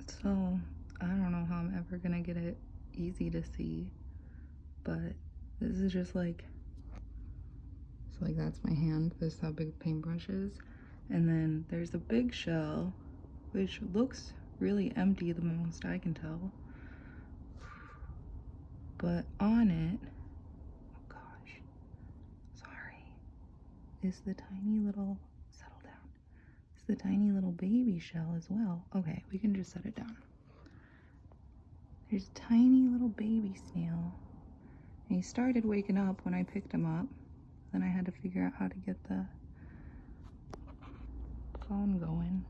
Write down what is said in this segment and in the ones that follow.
So, I don't know how I'm ever gonna get it easy to see, but this is just like, so like that's my hand, this is how big the paintbrush is. And then there's a big shell, which looks really empty the most I can tell. But on it, oh gosh, sorry, is the tiny little, settle down, is the tiny little baby shell as well. Okay, we can just set it down. There's a tiny little baby snail. And he started waking up when I picked him up. Then I had to figure out how to get the phone going.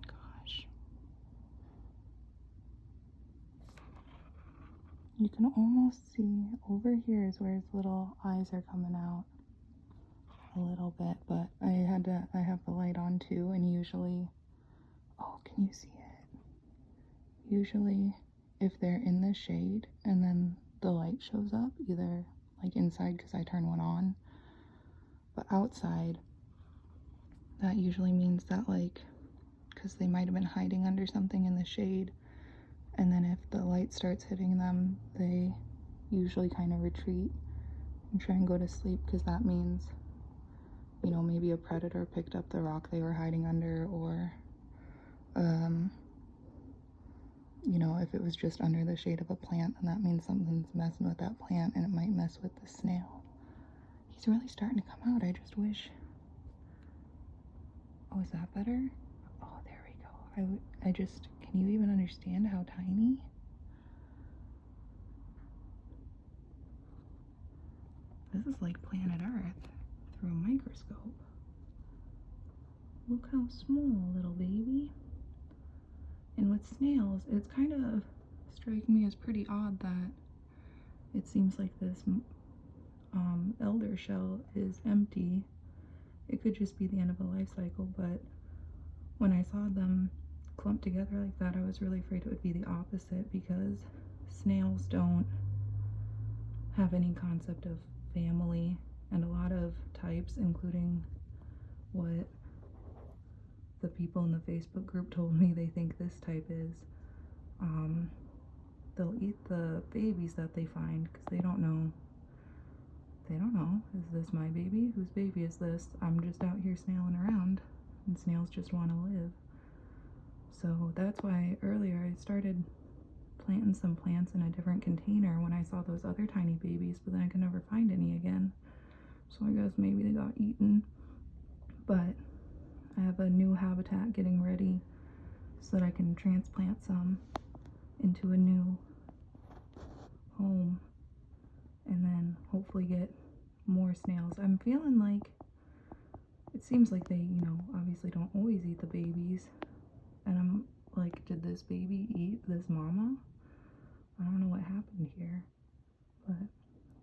Gosh. You can almost see over here is where his little eyes are coming out a little bit, but I have the light on too, and usually, oh, can you see it? Usually if they're in the shade and then the light shows up, either like inside because I turn one on, but outside, that usually means that like, because they might have been hiding under something in the shade, and then if the light starts hitting them, they usually kind of retreat and try and go to sleep, because that means, you know, maybe a predator picked up the rock they were hiding under, or you know, if it was just under the shade of a plant, then that means something's messing with that plant and it might mess with the snail. He's really starting to come out. I just wish. Oh, is that better? Oh, there we go. I just, can you even understand how tiny? This is like planet Earth through a microscope. Look how small, little baby. And with snails, it's kind of striking me as pretty odd that it seems like this elder shell is empty. It could just be the end of a life cycle, but when I saw them clumped together like that, I was really afraid it would be the opposite, because snails don't have any concept of family, and a lot of types, including what the people in the Facebook group told me they think this type is, they'll eat the babies that they find because they don't know. Is this my baby? Whose baby is this? I'm just out here snailing around, and snails just want to live. So that's why earlier I started planting some plants in a different container when I saw those other tiny babies, but then I could never find any again. So I guess maybe they got eaten. But I have a new habitat getting ready so that I can transplant some into a new home and then hopefully get more snails. I'm feeling like, it seems like they, you know, obviously don't always eat the babies, and I'm like, did this baby eat this mama? I don't know what happened here, but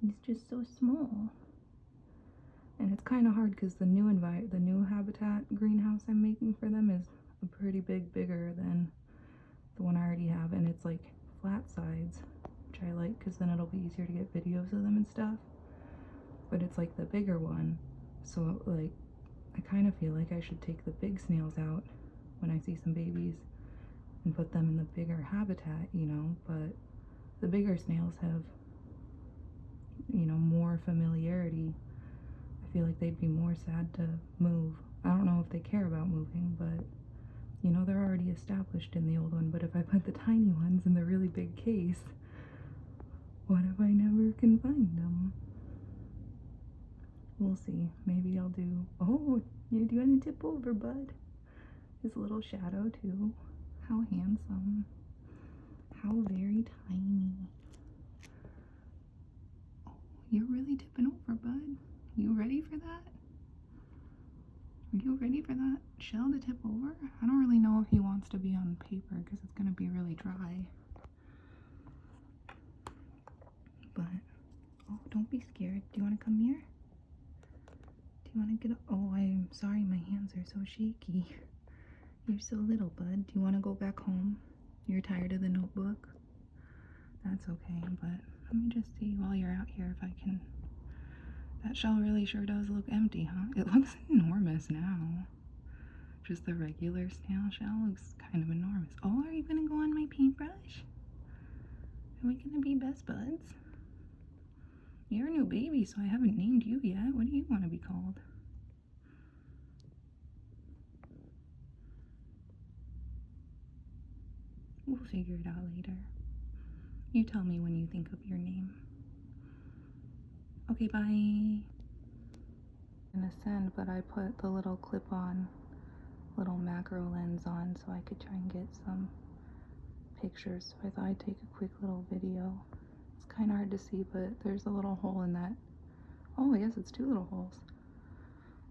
he's just so small. And it's kind of hard because the new habitat greenhouse I'm making for them is a pretty bigger than the one I already have, and it's like flat sides, which I like because then it'll be easier to get videos of them and stuff. But it's like the bigger one, so like I kind of feel like I should take the big snails out when I see some babies and put them in the bigger habitat, you know, but the bigger snails have, you know, more familiarity. I feel like they'd be more sad to move. I don't know if they care about moving, but you know, they're already established in the old one. But if I put the tiny ones in the really big case, what if I never can find them? We'll see. Maybe I'll do, oh, you're doing a tip over, bud. His little shadow too. How handsome. How very tiny. Oh, you're really tipping over, bud. You ready for that? Are you ready for that shell to tip over? I don't really know if he wants to be on paper because it's going to be really dry. But, oh, don't be scared. Do you want to come here? Do you want to get up? Oh, I'm sorry, my hands are so shaky. You're so little, bud. Do you want to go back home? You're tired of the notebook? That's okay, but let me just see while you're out here if I can. That shell really sure does look empty, huh? It looks enormous now. just the regular snail shell looks kind of enormous. Oh, are you gonna go on my paintbrush? Are we gonna be best buds? You're a new baby, so I haven't named you yet. What do you want to be called? We'll figure it out later. You tell me when you think of your name. Okay, bye. I'm gonna send, but I put the little clip-on little macro lens on so I could try and get some pictures. So I thought I'd take a quick little video. It's kind of hard to see, but there's a little hole in that. Oh, yes, it's two little holes.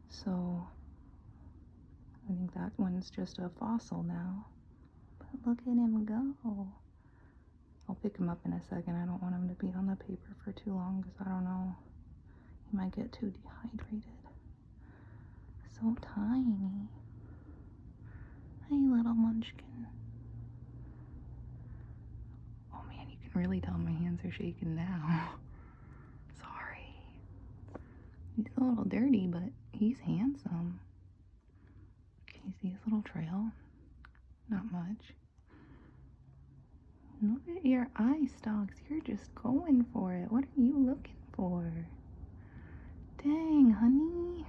So I think that one's just a fossil now. But look at him go. I'll pick him up in a second. I don't want him to be on the paper for too long because I don't know. He might get too dehydrated. So tiny. Hey, little munchkin. Oh man, you can really tell my hands are shaking now. Sorry. He's a little dirty, but he's handsome. Can you see his little trail? Not much. Look at your eye stalks. You're just going for it. What are you looking for? Dang, honey.